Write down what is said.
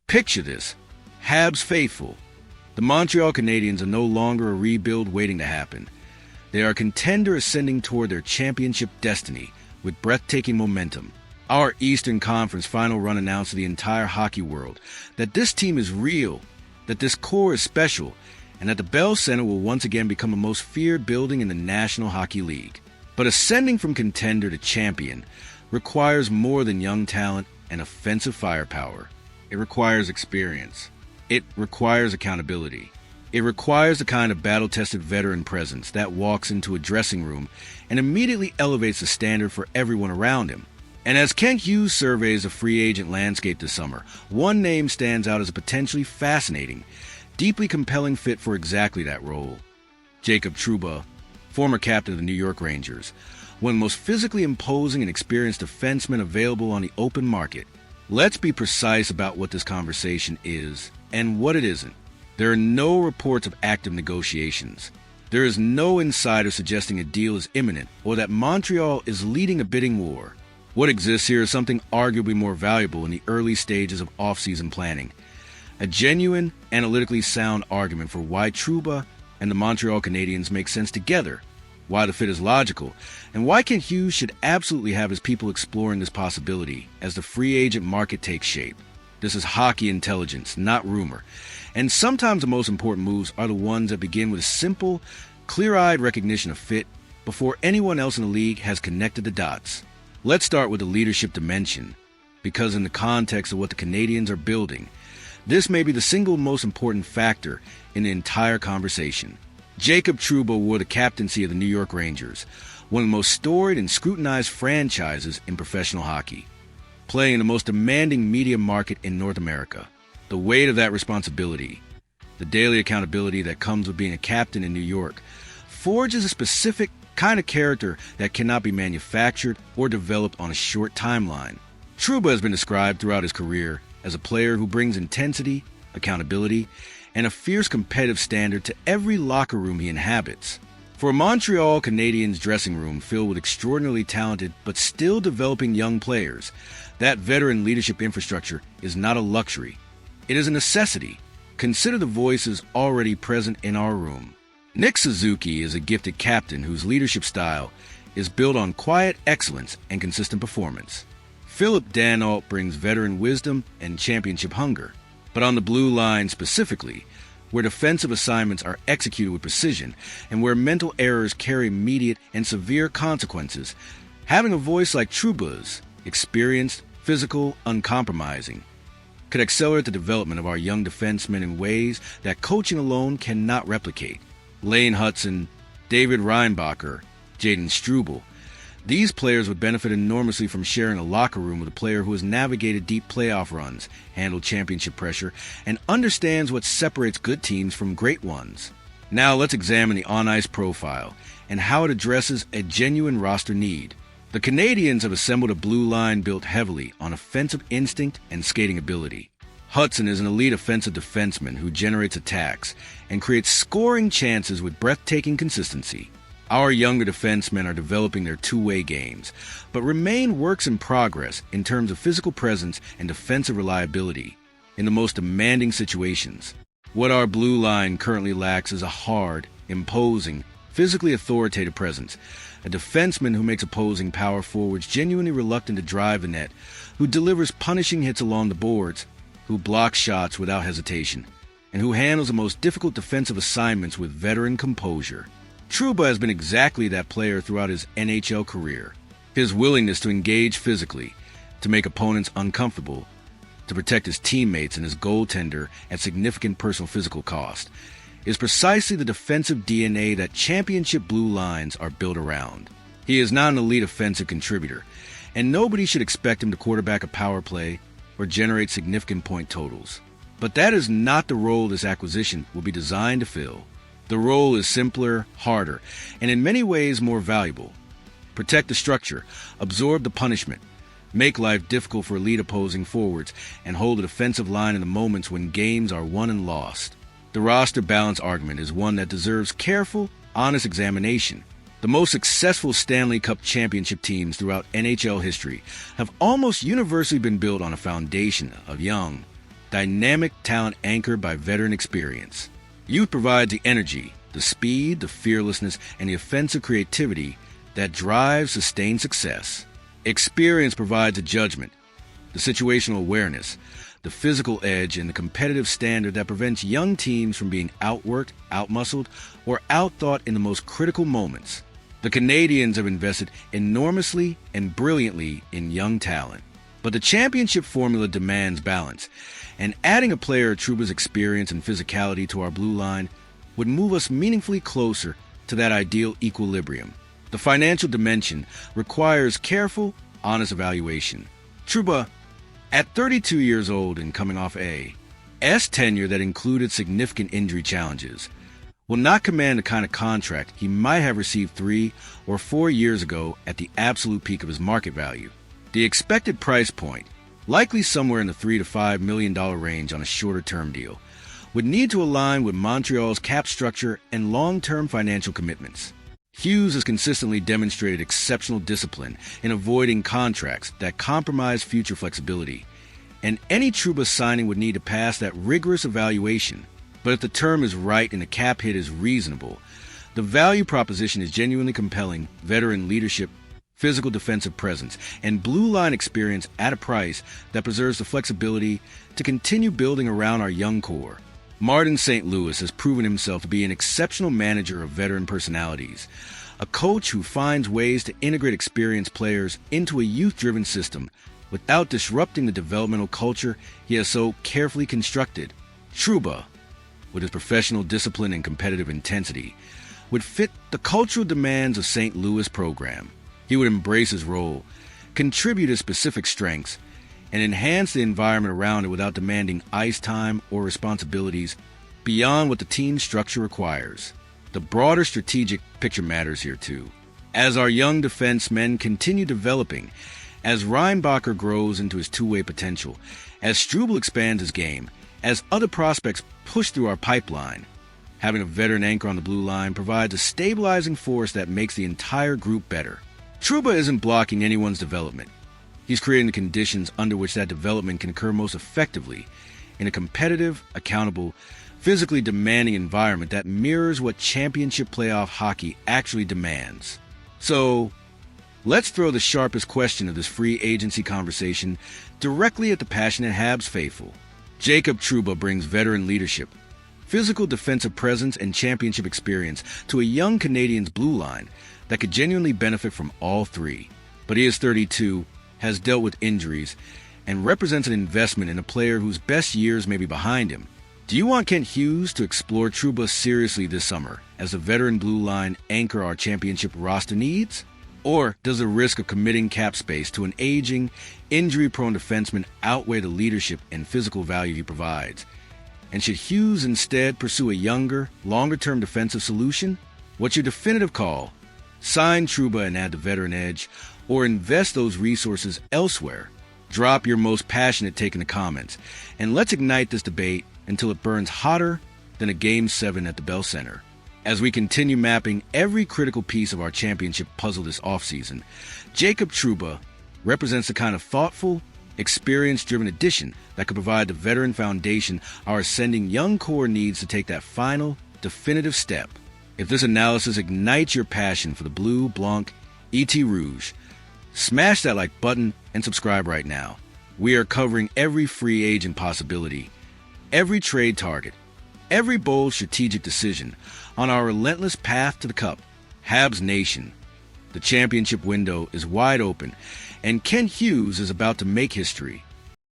Picture this. Habs faithful. The Montreal Canadiens are no longer a rebuild waiting to happen. They are a contender ascending toward their championship destiny with breathtaking momentum. Our Eastern Conference final run announced to the entire hockey world that this team is real, that this core is special, and that the Bell Center will once again become the most feared building in the National Hockey League. But ascending from contender to champion requires more than young talent and offensive firepower. It requires experience. It requires accountability. It requires the kind of battle-tested veteran presence that walks into a dressing room and immediately elevates the standard for everyone around him. And as Kent Hughes surveys the free agent landscape this summer, one name stands out as a potentially fascinating, deeply compelling fit for exactly that role. Jacob Trouba, former captain of the New York Rangers, one of the most physically imposing and experienced defensemen available on the open market. Let's be precise about what this conversation is and what it isn't. There are no reports of active negotiations. There is no insider suggesting a deal is imminent or that Montreal is leading a bidding war. What exists here is something arguably more valuable in the early stages of off-season planning. A genuine, analytically sound argument for why Trouba and the Montreal Canadiens make sense together, why the fit is logical, and why Kent Hughes should absolutely have his people exploring this possibility as the free agent market takes shape. This is hockey intelligence, not rumor. And sometimes the most important moves are the ones that begin with a simple, clear-eyed recognition of fit before anyone else in the league has connected the dots. Let's start with the leadership dimension, because in the context of what the Canadiens are building, this may be the single most important factor in the entire conversation. Jacob Trouba wore the captaincy of the New York Rangers, one of the most storied and scrutinized franchises in professional hockey, playing in the most demanding media market in North America. The weight of that responsibility, the daily accountability that comes with being a captain in New York, forges a specific kind of character that cannot be manufactured or developed on a short timeline. Trouba has been described throughout his career as a player who brings intensity, accountability, and a fierce competitive standard to every locker room he inhabits. For a Montreal Canadiens dressing room filled with extraordinarily talented but still developing young players, that veteran leadership infrastructure is not a luxury. It is a necessity. Consider the voices already present in our room. Nick Suzuki is a gifted captain whose leadership style is built on quiet excellence and consistent performance. Philip Danault brings veteran wisdom and championship hunger. But on the blue line specifically, where defensive assignments are executed with precision and where mental errors carry immediate and severe consequences, having a voice like Trouba's, experienced, physical, uncompromising, could accelerate the development of our young defensemen in ways that coaching alone cannot replicate. Lane Hutson, David Reinbacher, Jaden Struble. These players would benefit enormously from sharing a locker room with a player who has navigated deep playoff runs, handled championship pressure, and understands what separates good teams from great ones. Now let's examine the on-ice profile and how it addresses a genuine roster need. The Canadiens have assembled a blue line built heavily on offensive instinct and skating ability. Hutson is an elite offensive defenseman who generates attacks and creates scoring chances with breathtaking consistency. Our younger defensemen are developing their two-way games, but remain works in progress in terms of physical presence and defensive reliability in the most demanding situations. What our blue line currently lacks is a hard, imposing, physically authoritative presence, a defenseman who makes opposing power forwards genuinely reluctant to drive the net, who delivers punishing hits along the boards, who blocks shots without hesitation, and who handles the most difficult defensive assignments with veteran composure. Trouba has been exactly that player throughout his NHL career. His willingness to engage physically, to make opponents uncomfortable, to protect his teammates and his goaltender at significant personal physical cost, is precisely the defensive DNA that championship blue lines are built around. He is not an elite offensive contributor, and nobody should expect him to quarterback a power play or generate significant point totals. But that is not the role this acquisition will be designed to fill. The role is simpler, harder, and in many ways more valuable. Protect the structure, absorb the punishment, make life difficult for elite opposing forwards, and hold a defensive line in the moments when games are won and lost. The roster balance argument is one that deserves careful, honest examination. The most successful Stanley Cup championship teams throughout NHL history have almost universally been built on a foundation of young, dynamic talent anchored by veteran experience. Youth provides the energy, the speed, the fearlessness, and the offensive creativity that drives sustained success. Experience provides the judgment, the situational awareness, the physical edge, and the competitive standard that prevents young teams from being outworked, outmuscled, or outthought in the most critical moments. The Canadiens have invested enormously and brilliantly in young talent. But the championship formula demands balance, and adding a player of Trouba's experience and physicality to our blue line would move us meaningfully closer to that ideal equilibrium. The financial dimension requires careful, honest evaluation. Trouba, at 32 years old and coming off S tenure that included significant injury challenges, will not command the kind of contract he might have received 3 or 4 years ago at the absolute peak of his market value. The expected price point, likely somewhere in the $3 to $5 million range on a shorter-term deal, would need to align with Montreal's cap structure and long-term financial commitments. Hughes has consistently demonstrated exceptional discipline in avoiding contracts that compromise future flexibility, and any Trouba signing would need to pass that rigorous evaluation. But if the term is right and the cap hit is reasonable, the value proposition is genuinely compelling: veteran leadership, physical defensive presence, and blue line experience at a price that preserves the flexibility to continue building around our young core. Martin St. Louis has proven himself to be an exceptional manager of veteran personalities, a coach who finds ways to integrate experienced players into a youth-driven system without disrupting the developmental culture he has so carefully constructed. Trouba, with his professional discipline and competitive intensity, would fit the cultural demands of St. Louis program. He would embrace his role, contribute his specific strengths, and enhance the environment around it without demanding ice time or responsibilities beyond what the team structure requires. The broader strategic picture matters here too. As our young defensemen continue developing, as Reinbacher grows into his two-way potential, as Struble expands his game, as other prospects push through our pipeline, having a veteran anchor on the blue line provides a stabilizing force that makes the entire group better. Trouba isn't blocking anyone's development. He's creating the conditions under which that development can occur most effectively in a competitive, accountable, physically demanding environment that mirrors what championship playoff hockey actually demands. So, let's throw the sharpest question of this free agency conversation directly at the passionate Habs faithful. Jacob Trouba brings veteran leadership, physical defensive presence, and championship experience to a young Canadiens blue line that could genuinely benefit from all three. But he is 32, has dealt with injuries, and represents an investment in a player whose best years may be behind him. Do you want Kent Hughes to explore Trouba seriously this summer as the veteran blue line anchor our championship roster needs? Or does the risk of committing cap space to an aging, injury-prone defenseman outweigh the leadership and physical value he provides? And should Hughes instead pursue a younger, longer-term defensive solution? What's your definitive call? Sign Trouba and add the veteran edge, or invest those resources elsewhere? Drop your most passionate take in the comments, and let's ignite this debate until it burns hotter than a Game 7 at the Bell Center. As we continue mapping every critical piece of our championship puzzle this offseason, Jacob Trouba represents the kind of thoughtful, experience-driven addition that could provide the veteran foundation our ascending young core needs to take that final, definitive step. If this analysis ignites your passion for the Bleu, Blanc, ET Rouge, smash that like button and subscribe right now. We are covering every free agent possibility, every trade target, every bold strategic decision on our relentless path to the Cup. Habs Nation. The championship window is wide open, and Kent Hughes is about to make history.